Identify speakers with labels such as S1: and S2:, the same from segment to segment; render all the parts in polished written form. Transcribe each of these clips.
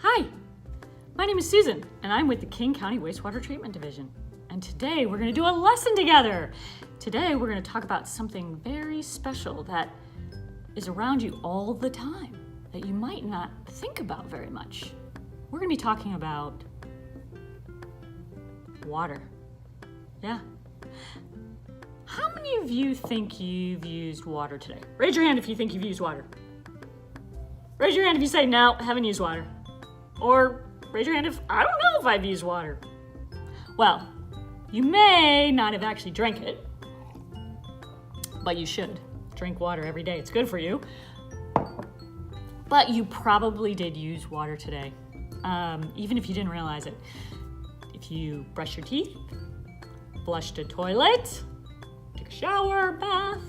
S1: Hi, my name is Susan, and I'm with the King County Wastewater Treatment Division. And today we're going to do a lesson together. Today we're going to talk about something very special that is around you all the time that you might not think about very much. We're going to be talking about water. Yeah. How many of you think you've used water today? Raise your hand if you think you've used water. Raise your hand if you say, no, haven't used water. Or raise your hand if, I don't know if I've used water. Well, you may not have actually drank it, but you should drink water every day. It's good for you. But you probably did use water today, even if you didn't realize it. If you brush your teeth, flushed a toilet, took a shower, bath,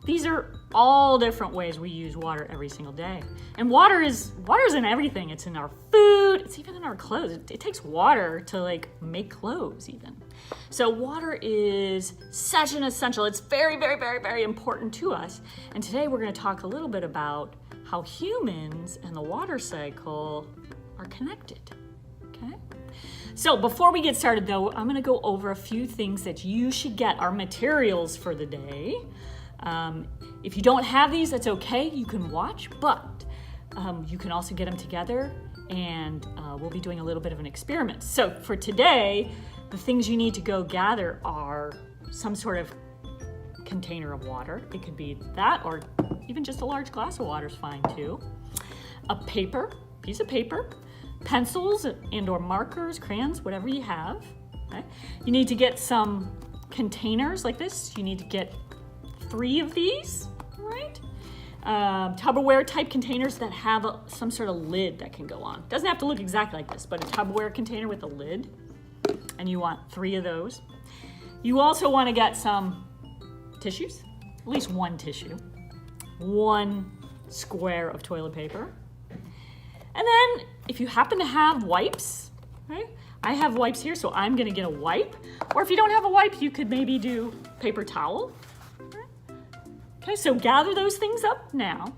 S1: these are all different ways we use water every single day. And water is in everything. It's in our food, it's even in our clothes. It takes water to make clothes even. So water is such an essential, it's very, very, very, very important to us. And today we're gonna talk a little bit about how humans and the water cycle are connected, okay? So before we get started though, I'm gonna go over a few things that you should get, our materials for the day. If you don't have these, that's okay, you can watch, but you can also get them together and we'll be doing a little bit of an experiment. So for today, the things you need to go gather are some sort of container of water. It could be that, or even just a large glass of water is fine too. A piece of paper, pencils and or markers, crayons, whatever you have. Okay? You need to get some containers like this. You need to get 3 of these, right? Tupperware type containers that have some sort of lid that can go on. Doesn't have to look exactly like this, but a Tupperware container with a lid. And you want 3 of those. You also want to get some tissues, at least 1 tissue, 1 square of toilet paper. And then if you happen to have wipes, right? I have wipes here, so I'm gonna get a wipe. Or if you don't have a wipe, you could maybe do paper towel. Okay, so gather those things up now.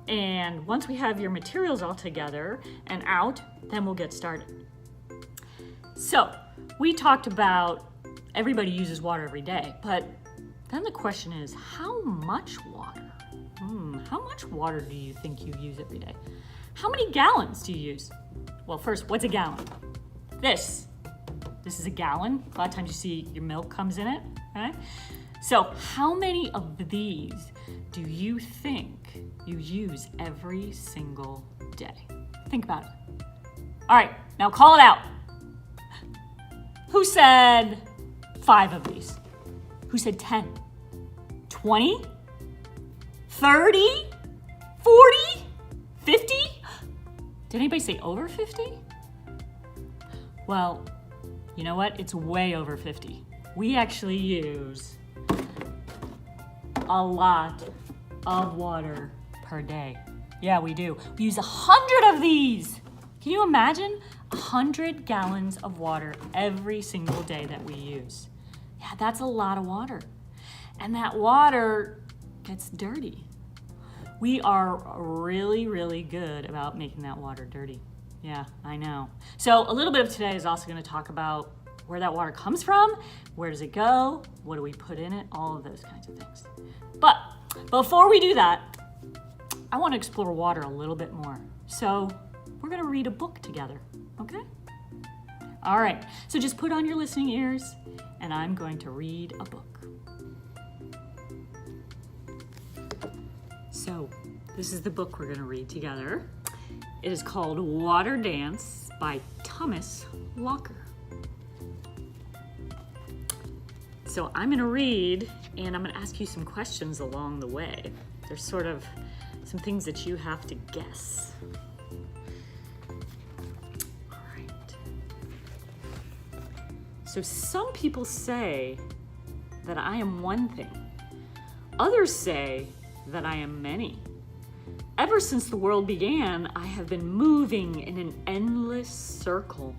S1: And once we have your materials all together and out, then we'll get started. So we talked about everybody uses water every day, but then the question is, how much water? How much water do you think you use every day? How many gallons do you use? Well, first, what's a gallon? This is a gallon. A lot of times you see your milk comes in it, right? So how many of these do you think you use every single day? Think about it. All right, now call it out. Who said 5 of these? Who said 10? 20? 30? 40? 50? Did anybody say over 50? Well, you know what? It's way over 50. We actually use a lot of water per day. Yeah, we do. We use 100 of these. Can you imagine 100 gallons of water every single day that we use? Yeah, that's a lot of water. And that water gets dirty. We are really, really good about making that water dirty. Yeah, I know. So a little bit of today is also going to talk about where that water comes from, where does it go, what do we put in it, all of those kinds of things. But before we do that, I want to explore water a little bit more. So we're going to read a book together, okay? All right, so just put on your listening ears and I'm going to read a book. So this is the book we're going to read together. It is called Water Dance by Thomas Locker. So I'm going to read and I'm going to ask you some questions along the way. There's sort of some things that you have to guess. All right. So some people say that I am one thing. Others say that I am many. Ever since the world began, I have been moving in an endless circle.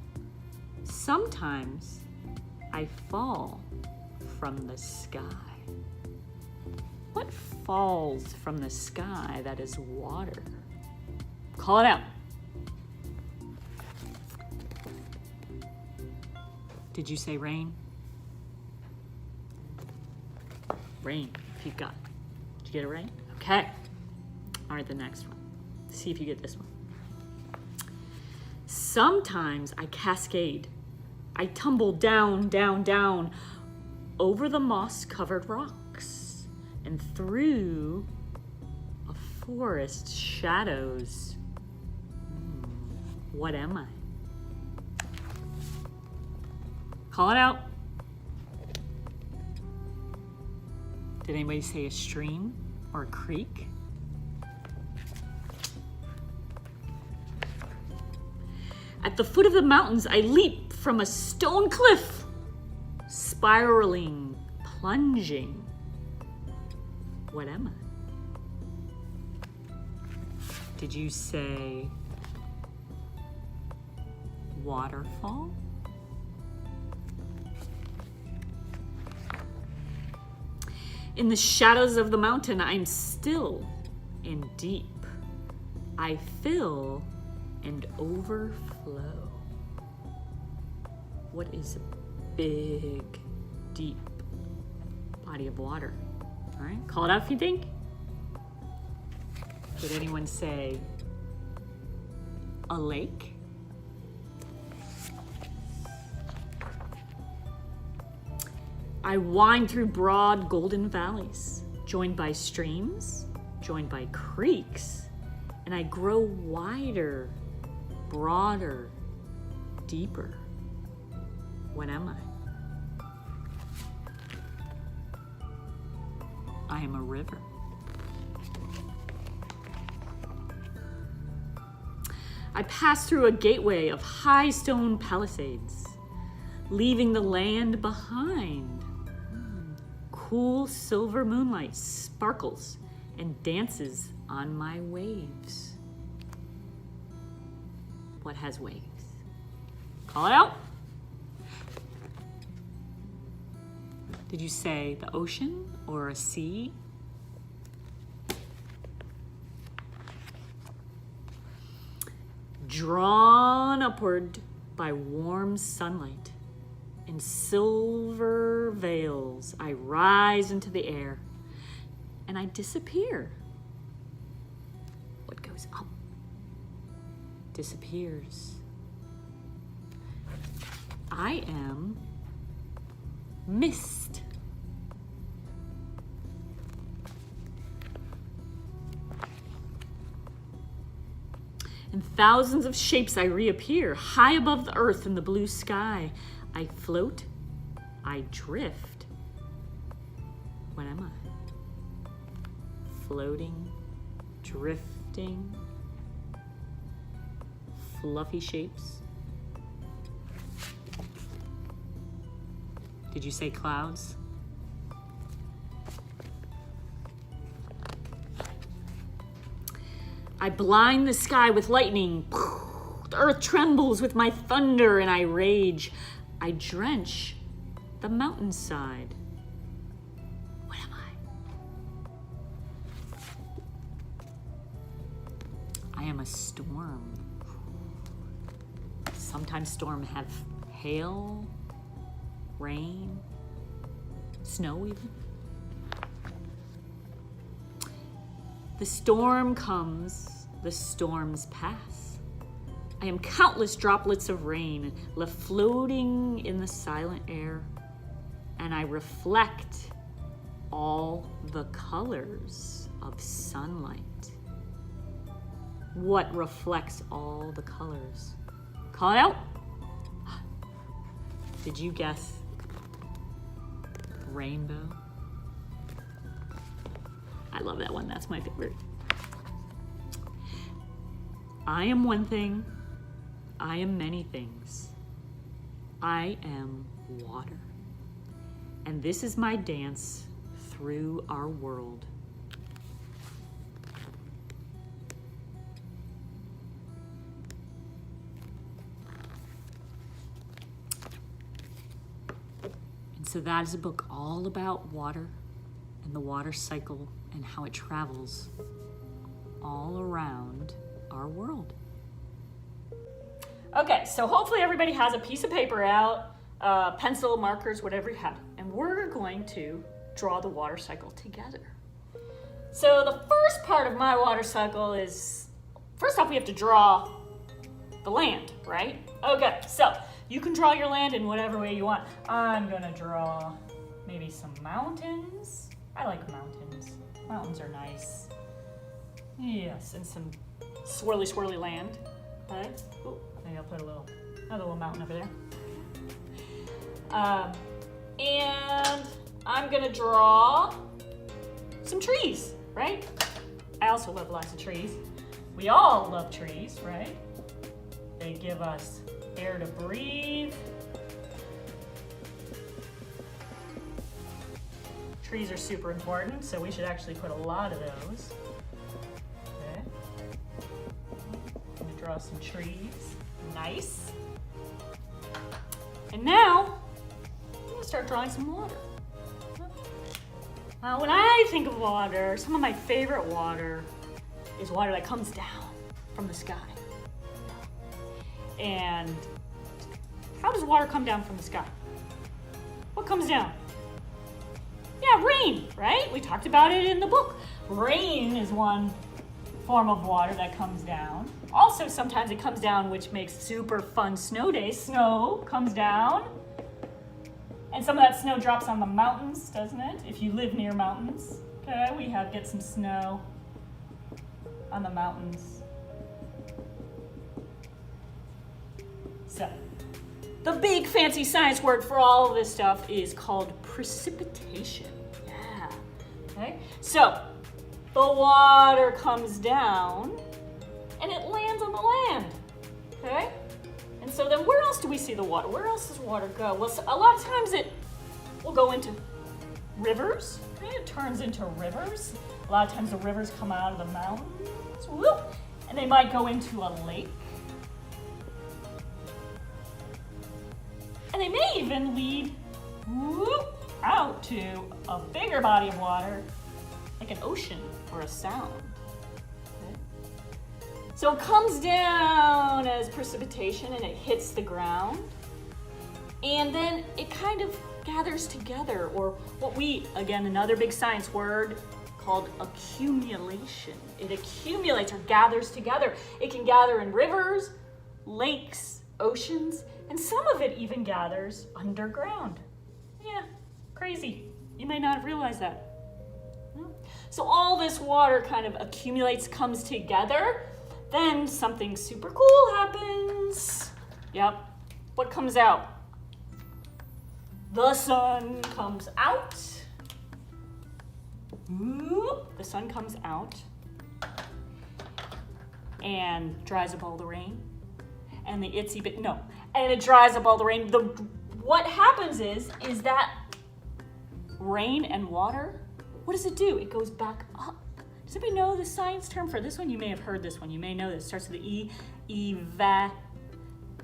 S1: Sometimes I fall from the sky. What falls from the sky that is water? Call it out. Did you say rain? Rain, if you've got. Did you get it right? Okay. All right, the next one. See if you get this one. Sometimes I cascade. I tumble down, down, down over the moss-covered rocks and through a forest shadows. What am I? Call it out. Did anybody say a stream or a creek? At the foot of the mountains, I leap from a stone cliff, spiraling, plunging. What am I? Did you say waterfall? In the shadows of the mountain, I'm still and deep. I fill and overflow. What is a big, deep body of water? All right, call it out if you think. Did anyone say a lake? I wind through broad golden valleys, joined by streams, joined by creeks, and I grow wider, broader, deeper. What am I? I am a river. I pass through a gateway of high stone palisades, leaving the land behind. Cool silver moonlight sparkles and dances on my waves. What has waves? Call it out. Did you say the ocean or a sea? Drawn upward by warm sunlight in silver veils, I rise into the air and I disappear. What goes up disappears. I am mist. In thousands of shapes I reappear, high above the earth in the blue sky. I float, I drift. What am I? Floating, drifting, fluffy shapes. Did you say clouds? I blind the sky with lightning. The earth trembles with my thunder and I rage. I drench the mountainside. What am I? I am a storm. Sometimes storms have hail, rain, snow even. The storm comes, the storms pass. I am countless droplets of rain left floating in the silent air, and I reflect all the colors of sunlight. What reflects all the colors? Call it out. Did you guess rainbow? I love that one. That's my favorite. I am one thing. I am many things. I am water. And this is my dance through our world. And so that is a book all about water and the water cycle and how it travels all around our world. Okay, so hopefully everybody has a piece of paper out pencil, markers, whatever you have. And we're going to draw the water cycle together. So the first part of my water cycle is, first off, we have to draw the land, right? Okay, so you can draw your land in whatever way you want. I'm gonna draw maybe some mountains. I like mountains. Mountains are nice. Yes, and some swirly, swirly land. Okay. Ooh, maybe I'll put another little mountain over there. And I'm gonna draw some trees, right? I also love lots of trees. We all love trees, right? They give us air to breathe. Trees are super important, so we should actually put a lot of those. Okay. I'm gonna draw some trees. Nice. And now, I'm gonna start drawing some water. Now, when I think of water, some of my favorite water is water that comes down from the sky. And how does water come down from the sky? What comes down? Yeah, rain, right? We talked about it in the book. Rain is one form of water that comes down. Also, sometimes it comes down, which makes super fun snow days. Snow comes down. And some of that snow drops on the mountains, doesn't it? If you live near mountains. Okay, we get some snow on the mountains. So, the big fancy science word for all of this stuff is called precipitation. Yeah. Okay. So, the water comes down and it lands on the land. Okay? And so then where else do we see the water? Where else does water go? Well, a lot of times it will go into rivers. Okay? It turns into rivers. A lot of times the rivers come out of the mountains. Whoop, and they might go into a lake. And they may even lead out to a bigger body of water, like an ocean or a sound. Okay? So it comes down as precipitation and it hits the ground. And then it kind of gathers together, or what we, again, another big science word called accumulation. It accumulates or gathers together. It can gather in rivers, lakes, oceans, and some of it even gathers underground. Yeah, crazy. You may not have realized that. So all this water kind of accumulates, comes together. Then something super cool happens. Yep. What comes out? The sun comes out. The sun comes out and dries up all the rain. And the itsy bit, no. And it dries up all the rain. What happens is that rain and water, what does it do? It goes back up. Does anybody know the science term for this one? You may have heard this one. You may know this. It starts with the E.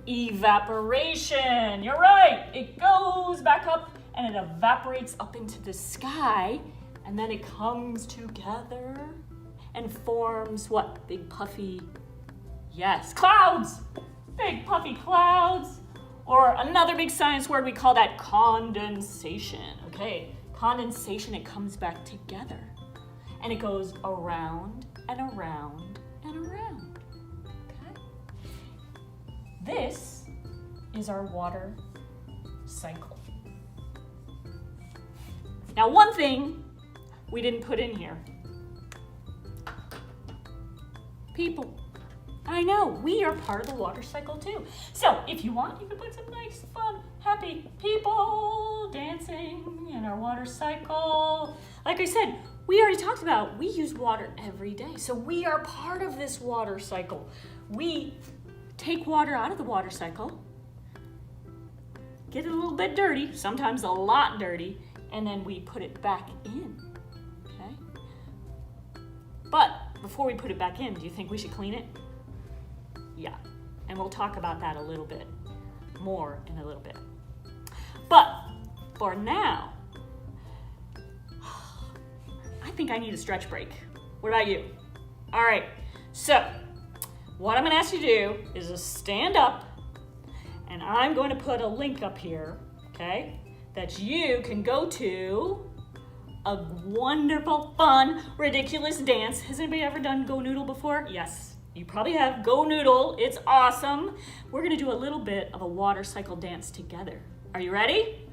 S1: Evaporation. You're right. It goes back up and it evaporates up into the sky. And then it comes together and forms what? Big puffy, yes, clouds. Big puffy clouds. Or another big science word, we call that condensation. Okay, condensation, it comes back together. And it goes around and around and around. Okay? This is our water cycle. Now, one thing we didn't put in here. People. I know, we are part of the water cycle too. So if you want, you can put some nice, fun, happy people dancing in our water cycle. Like I said, we already talked about, we use water every day. So we are part of this water cycle. We take water out of the water cycle, get it a little bit dirty, sometimes a lot dirty, and then we put it back in, okay? But before we put it back in, do you think we should clean it? Yeah, and we'll talk about that a little bit more in a little bit. But for now, I think I need a stretch break. What about you? All right, so what I'm gonna ask you to do is just stand up And I'm going to put a link up here, okay, that you can go to a wonderful, fun, ridiculous dance. Has anybody ever done Go Noodle before? Yes, you probably have. Go Noodle, it's awesome. We're gonna do a little bit of a water cycle dance together. Are you ready?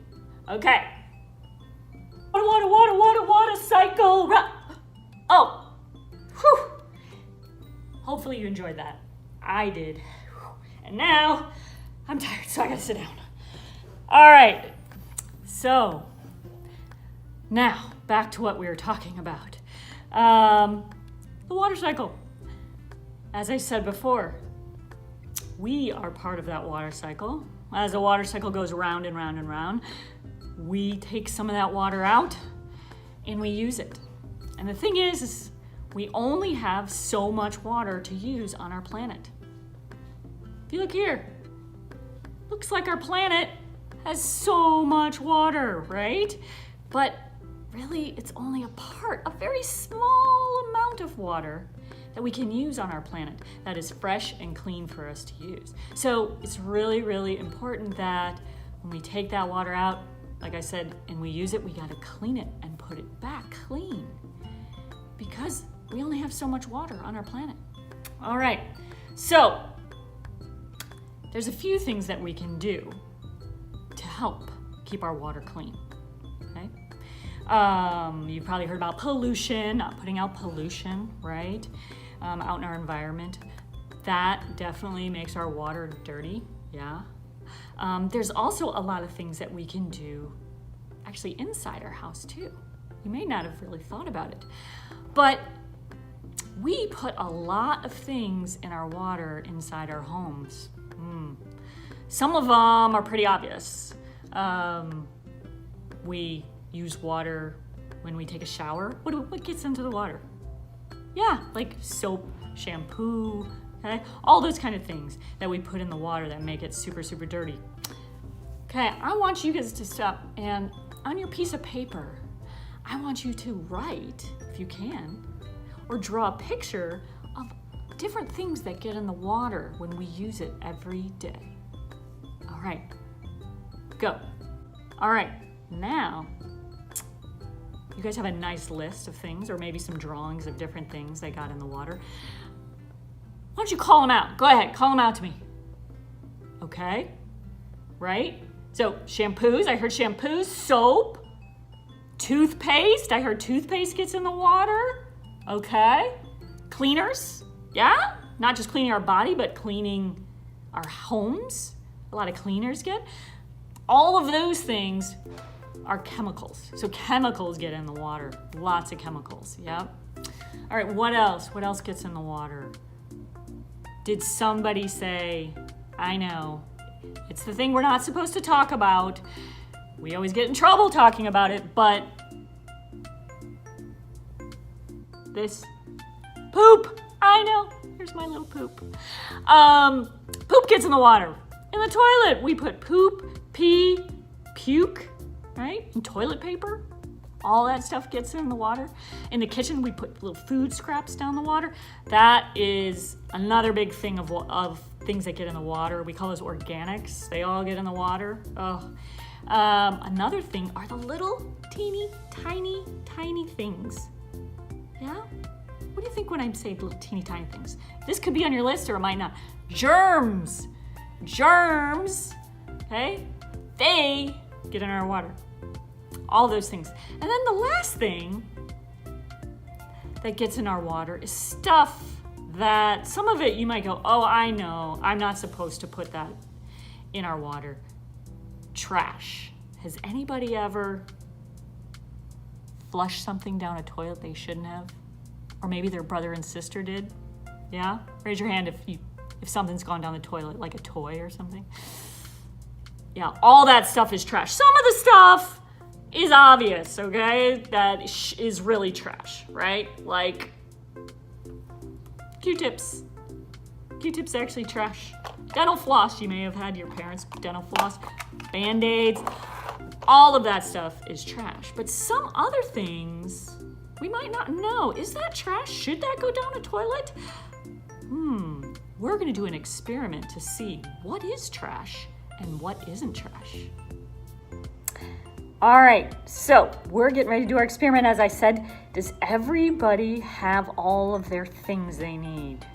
S1: Okay. Water cycle. Oh, whew. Hopefully you enjoyed that. I did. And now, I'm tired, so I gotta sit down. All right, so now back to what we were talking about. The water cycle. As I said before, we are part of that water cycle. As the water cycle goes round and round and round, we take some of that water out and we use it. And the thing is we only have so much water to use on our planet. If you look here, looks like our planet has so much water, right? But really, it's only a very small amount of water that we can use on our planet that is fresh and clean for us to use. So it's really, really important that when we take that water out, like I said, and we use it, we gotta clean it and put it back clean because we only have so much water on our planet. All right, so there's a few things that we can do to help keep our water clean, okay? You've probably heard about pollution, not putting out pollution, right? Out in our environment. That definitely makes our water dirty, yeah. There's also a lot of things that we can do actually inside our house too. You may not have really thought about it, but we put a lot of things in our water inside our homes. Some of them are pretty obvious. We use water when we take a shower. What gets into the water? Yeah, like soap, shampoo, okay? All those kind of things that we put in the water that make it super, super dirty. Okay, I want you guys to stop and on your piece of paper, I want you to write, if you can, or draw a picture of different things that get in the water when we use it every day. All right, go. All right, now, you guys have a nice list of things or maybe some drawings of different things that got in the water. Why don't you call them out? Go ahead, call them out to me. Okay, right? So shampoos, I heard shampoos, soap, toothpaste, I heard toothpaste gets in the water. Okay, cleaners, yeah? Not just cleaning our body, but cleaning our homes. A lot of cleaners get. All of those things are chemicals. So chemicals get in the water, lots of chemicals, yep. All right, what else? What else gets in the water? Did somebody say, I know, it's the thing we're not supposed to talk about. We always get in trouble talking about it, but this poop, I know, here's my little poop. Poop gets in the water. In the toilet, we put poop, pee, puke, right? And toilet paper, all that stuff gets in the water. In the kitchen, we put little food scraps down the water. That is another big thing of things that get in the water. We call those organics. They all get in the water. Oh. Another thing are the little teeny, tiny things. Yeah? What do you think when I say little teeny tiny things? This could be on your list or it might not. Germs, okay? They get in our water. All those things. And then the last thing that gets in our water is stuff that some of it you might go, oh, I know, I'm not supposed to put that in our water. Trash. Has anybody ever flushed something down a toilet they shouldn't have? Or maybe their brother and sister did? Yeah? Raise your hand if something's gone down the toilet, like a toy or something. Yeah, all that stuff is trash. Some of the stuff is obvious, okay? That is really trash, right? Like Q-tips. Q-tips are actually trash. Dental floss, you may have had your parents' dental floss. Band-Aids, all of that stuff is trash. But some other things we might not know. Is that trash? Should that go down a toilet? We're gonna do an experiment to see what is trash and what isn't trash. All right, so we're getting ready to do our experiment. As I said, does everybody have all of their things they need?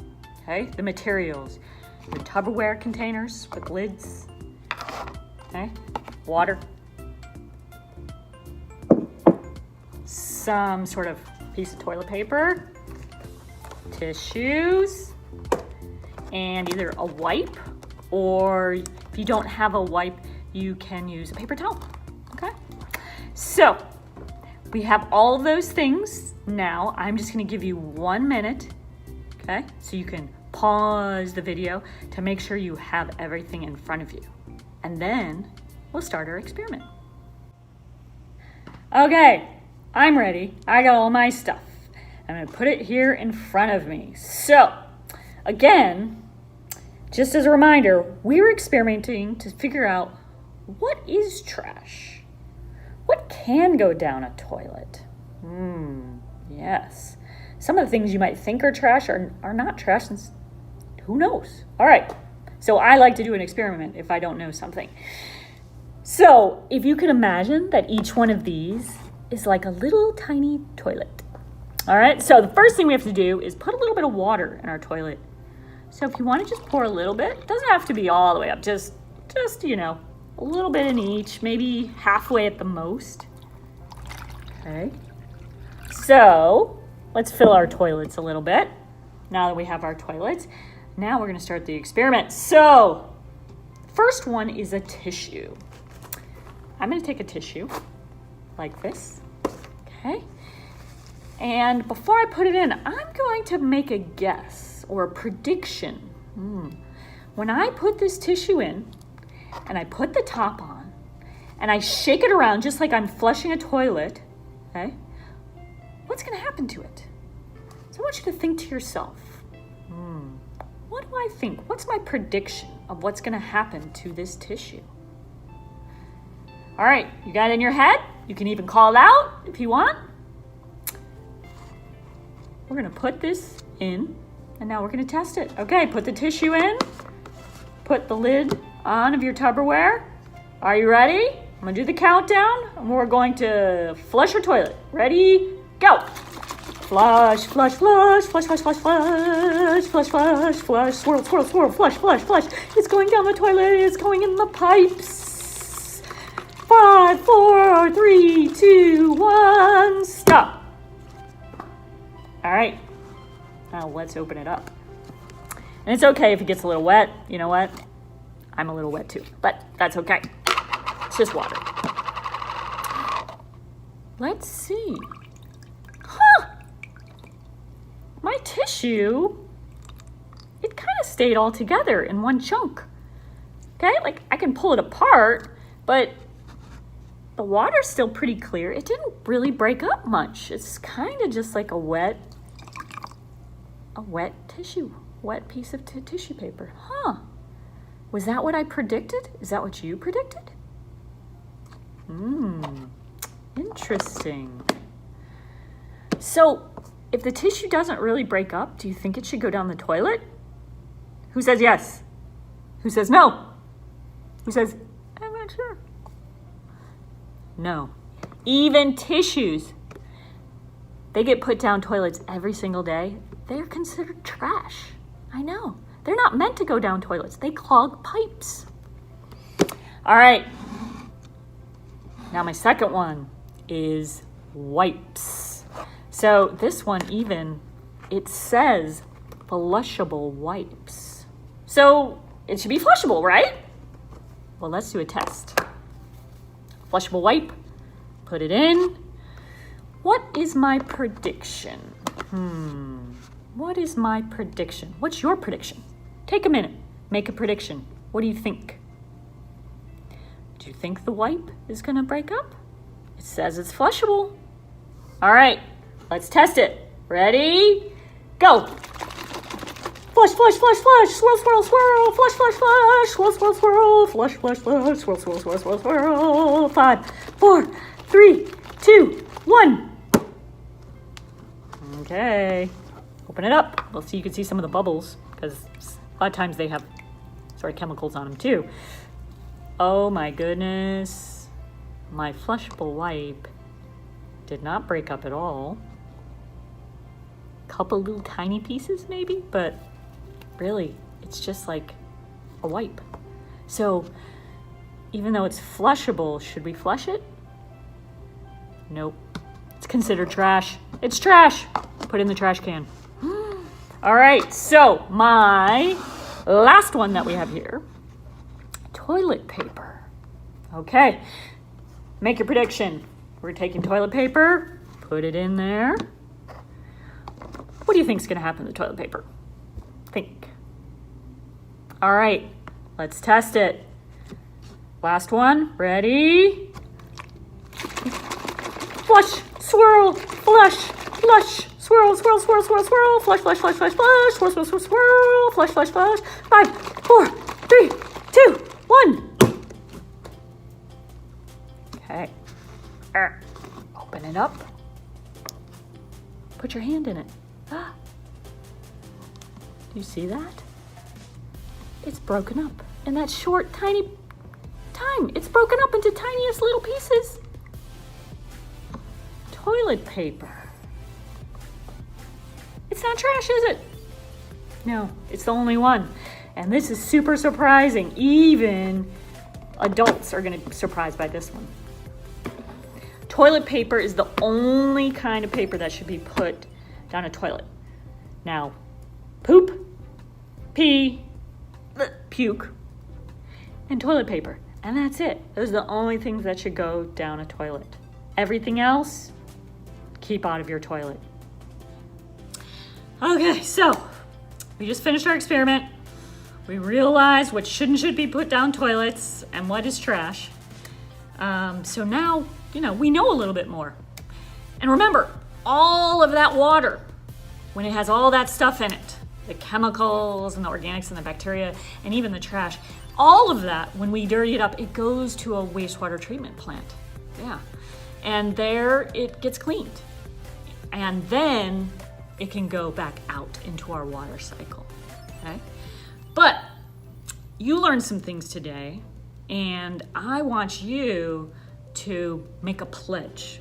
S1: Okay, the materials, your Tupperware containers with lids, okay, water, some sort of piece of toilet paper, tissues, and either a wipe, or if you don't have a wipe, you can use a paper towel, okay? So we have all of those things. Now I'm just gonna give you 1 minute, okay? So you can pause the video to make sure you have everything in front of you. And then we'll start our experiment. Okay, I'm ready. I got all my stuff. I'm gonna put it here in front of me. So again, just as a reminder, we were experimenting to figure out what is trash. What can go down a toilet? Yes. Some of the things you might think are trash are not trash, and who knows? All right, so I like to do an experiment if I don't know something. So if you can imagine that each one of these is like a little tiny toilet. All right, so the first thing we have to do is put a little bit of water in our toilet. So if you want to just pour a little bit, it doesn't have to be all the way up, just you know, a little bit in each, maybe halfway at the most. Okay, so let's fill our toilets a little bit. Now that we have our toilets, now we're gonna start the experiment. So, first one is a tissue. I'm gonna take a tissue like this, okay? And before I put it in, I'm going to make a guess or a prediction. When I put this tissue in, and I put the top on, and I shake it around just like I'm flushing a toilet, okay? What's gonna happen to it? So I want you to think to yourself, what do I think? What's my prediction of what's gonna happen to this tissue? All right, you got it in your head? You can even call it out if you want. We're gonna put this in, and now we're gonna test it. Okay, put the tissue in, put the lid on of your Tupperware. Are you ready? I'm gonna do the countdown, and we're going to flush your toilet. Ready, go. Flush, flush, flush, flush, flush, flush, flush, flush, flush, flush, swirl, swirl, swirl, flush, flush, flush. It's going down the toilet, it's going in the pipes. 5, 4, 3, 2, 1, stop. All right, now let's open it up. And it's okay if it gets a little wet. You know what? I'm a little wet too, but that's okay. It's just water. Let's see. My tissue, it kind of stayed all together in one chunk. Okay, like I can pull it apart, but the water's still pretty clear. It didn't really break up much. It's kind of just like a wet tissue, wet piece of tissue paper. Was that what I predicted? Is that what you predicted? Interesting. So, if the tissue doesn't really break up, do you think it should go down the toilet? Who says yes? Who says no? Who says, I'm not sure? No. Even tissues, they get put down toilets every single day. They're considered trash. I know. They're not meant to go down toilets. They clog pipes. All right. Now my second one is wipes. So this one even, it says flushable wipes. So it should be flushable, right? Well, let's do a test. Flushable wipe, put it in. What is my prediction? What is my prediction? What's your prediction? Take a minute, make a prediction. What do you think? Do you think the wipe is gonna break up? It says it's flushable. All right. Let's test it. Ready? Go. Flush, flush, flush, flush, swirl, swirl, swirl, flush, flush, flush, swirl, swirl, swirl, flush, flush, flush, swirl, swirl, swirl, swirl, swirl. 5, 4, 3, 2, 1. Okay. Open it up. Well, so you can see some of the bubbles because a lot of times they have sort of chemicals on them too. Oh my goodness. My flushable wipe did not break up at all. Couple little tiny pieces maybe, but really it's just like a wipe. So even though it's flushable, should we flush it? Nope. It's considered trash. It's trash. Put it in the trash can. All right, so my last one that we have here, toilet paper. Okay, make your prediction. We're taking toilet paper, put it in there. What do you think is gonna happen to the toilet paper? Think. All right, let's test it. Last one, ready? Flush, swirl, flush, flush, swirl, swirl, swirl, swirl, swirl, flush, flush, flush, flush, flush, swirl, swirl, swirl, swirl, flush, flush, flush. 5, 4, 3, 2, 1. Okay. Open it up. Put your hand in it. Do you see that? It's broken up in that short, tiny time. It's broken up into tiniest little pieces. Toilet paper. It's not trash, is it? No, it's the only one. And this is super surprising. Even adults are gonna be surprised by this one. Toilet paper is the only kind of paper that should be put down a toilet. Now, poop, pee, puke, and toilet paper. And that's it. Those are the only things that should go down a toilet. Everything else, keep out of your toilet. Okay, so we just finished our experiment. We realized what should be put down toilets and what is trash. So now, we know a little bit more. And remember, all of that water, when it has all that stuff in it, the chemicals and the organics and the bacteria and even the trash, all of that, when we dirty it up, it goes to a wastewater treatment plant. Yeah. And there it gets cleaned. And then it can go back out into our water cycle. Okay? But you learned some things today, and I want you to make a pledge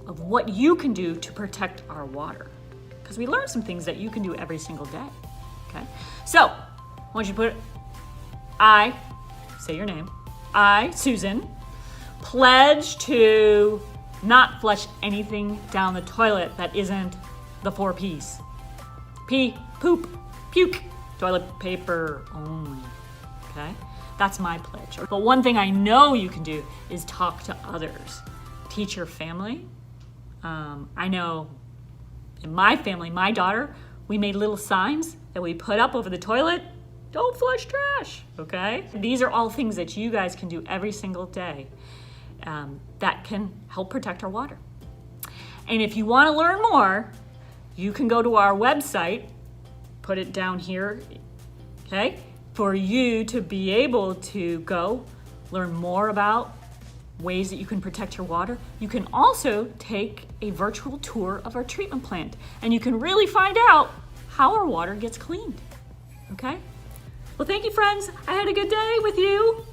S1: of what you can do to protect our water. Because we learned some things that you can do every single day. Okay? So, I want you to put, say your name, I, Susan, pledge to not flush anything down the toilet that isn't the 4 P's. Pee, poop, puke, toilet paper only. Okay? That's my pledge. But one thing I know you can do is talk to others. Teach your family. I know in my family, my daughter, we made little signs that we put up over the toilet. Don't flush trash, okay? These are all things that you guys can do every single day that can help protect our water. And if you want to learn more, you can go to our website, put it down here, okay? For you to be able to go learn more about ways that you can protect your water. You can also take a virtual tour of our treatment plant, and you can really find out how our water gets cleaned, okay? Well, thank you, friends. I had a good day with you.